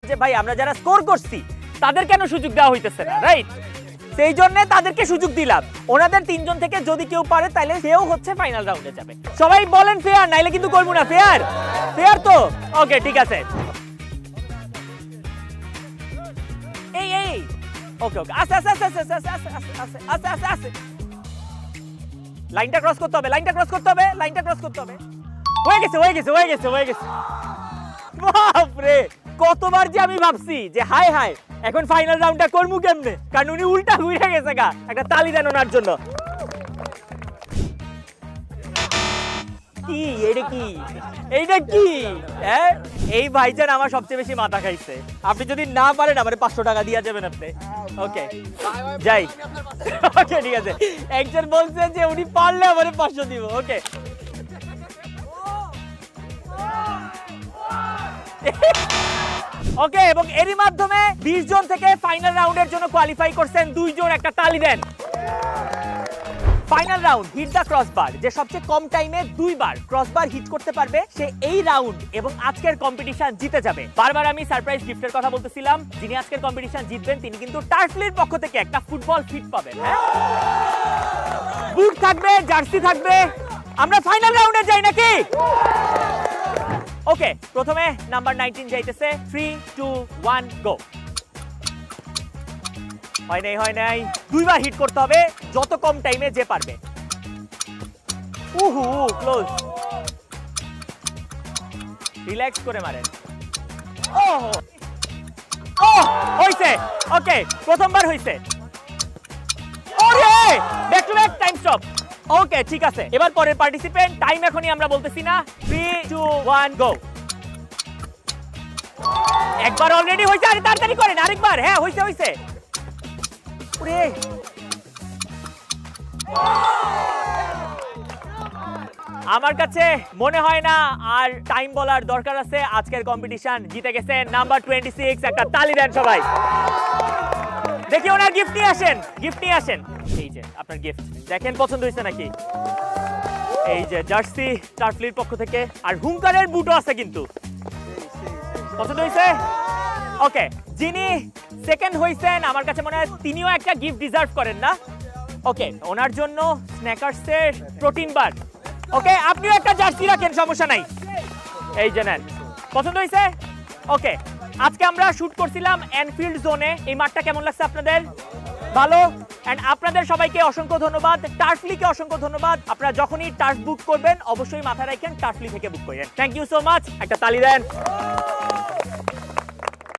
যে ভাই আমরা যারা স্কোর করছি তাদের কেন সুযোগ দেওয়া হইতেছে না, রাইট? সেই জন্য তাদেরকে সুযোগ দিলাম। ওনাদের তিনজন থেকে যদি কেউ পারে তাহলে সেও হচ্ছে ফাইনাল রাউন্ডে যাবে। সবাই বলেন ফেয়ার, নাইলে কিন্তু করবো না। ফেয়ার ফেয়ার তো? ওকে ঠিক আছে। এই এই ওকে ওকে আস্তে আস্তে আস্তে আস্তে আস্তে আস্তে আস্তে আস্তে আস্তে আস্তে লাইনটা ক্রস করতে হবে, লাইনটা ক্রস করতে হবে, লাইনটা ক্রস করতে হবে। হয়ে গেছে হয়ে গেছে হয়ে গেছে হয়ে গেছে। বাপ রে, কতবার যে আমি ভাবছি যে হাই হাই এখন ফাইনাল রাউন্ডটা করবো কেমনে, কারণ উনি উল্টা ঘুরে গেছে গা। একটা তালি দেন ওনার জন্য। কি এটা কি এইটা কি? হ্যাঁ এই ভাইজান আমার সবচেয়ে বেশি মাথা খাইছে। আপনি যদি না পারেন আমারে 500 টাকা দিয়ে যাবেন আপনি। ওকে যাই। ওকে ঠিক আছে। একজন বলছে যে উনি পারলে আমারে 500 দিব। ওকে ওকে এবং এরই মাধ্যমে 20 জন থেকে ফাইনাল রাউন্ডের জন্য কোয়ালিফাই করছেন 2 জন। একটা তালি দেন। Final round hit the crossbar. যে সবচেয়ে কম টাইমে 2 বার ক্রসবার হিট করতে পারবে সে এই রাউন্ড এবং আজকের কম্পিটিশন জিতে যাবে। বারবার আমি সারপ্রাইজ গিফটের কথা বলতেছিলাম। যিনি আজকের কম্পিটিশন জিতবেন তিনি কিন্তু টার্ফলির পক্ষ থেকে একটা ফুটবল ফিট পাবেন। হ্যাঁ বুট থাকবে, জার্সি থাকবে। আমরা ফাইনাল রাউন্ডে যাই নাকি? ওকে প্রথমে নাম্বার 19 যাইতেছে। 3 2 1 গো। হয় নাই হয় নাই, 2 বার হিট করতে হবে, যত কম টাইমে যে পারবে। উহু ক্লোজ। রিল্যাক্স করে মারেন। ওহো ও হইছে। ওকে প্রথমবার হইছে। ওরে back to back time stop. Okay ঠিক আছে, এবার পরের পার্টিসিপেন্ট। টাইম এখনই আমরা বলতেছি না। 3 2 1 গো। একবার অলরেডি হইছে, আরে তাড়াতাড়ি করেন আরেকবার। হ্যাঁ হইছে হইছে। ওরে আমার কাছে মনে হয় না আর টাইম বলার দরকার আছে। আজকের কম্পিটিশন জিতে গেছে নাম্বার 26। একটা তালি দেন সবাই। দেখি ওনার গিফট নিয়ে আসেন, গিফট নিয়ে আসেন। এই যে আপনার গিফট, দেখেন পছন্দ হয়েছে নাকি? এই যে জার্সি টার্ফলির পক্ষ থেকে, আর হুঙ্কারের বুটও আছে কিন্তু। পছন্দ হয়েছে? ওকে যিনি সেকেন্ড হইছেন আমার কাছে মনে হয় তিনিও একটা গিফট ডিজার্ভ করেন না? ওকে ওনার জন্য স্ন্যাকার্সের প্রোটিন বার। ওকে আপনিও একটা জার্সি রাখেন, সমস্যা নাই। এই যে নেন। পছন্দ হয়েছে? ওকে আজকে আমরা শুট করছিলাম এনফিল্ড জোনে। এই মাঠটা কেমন লাগছে আপনাদের? ভালো। এন্ড আপনাদের সবাইকে অসংখ্য ধন্যবাদ। টার্ফলিকে অসংখ্য ধন্যবাদ। আপনারা যখনই টার্ফ বুক করবেন অবশ্যই মাথায় রাখেন টার্ফলি থেকে বুক করেন। Thank you so much. একটা তালি দেন।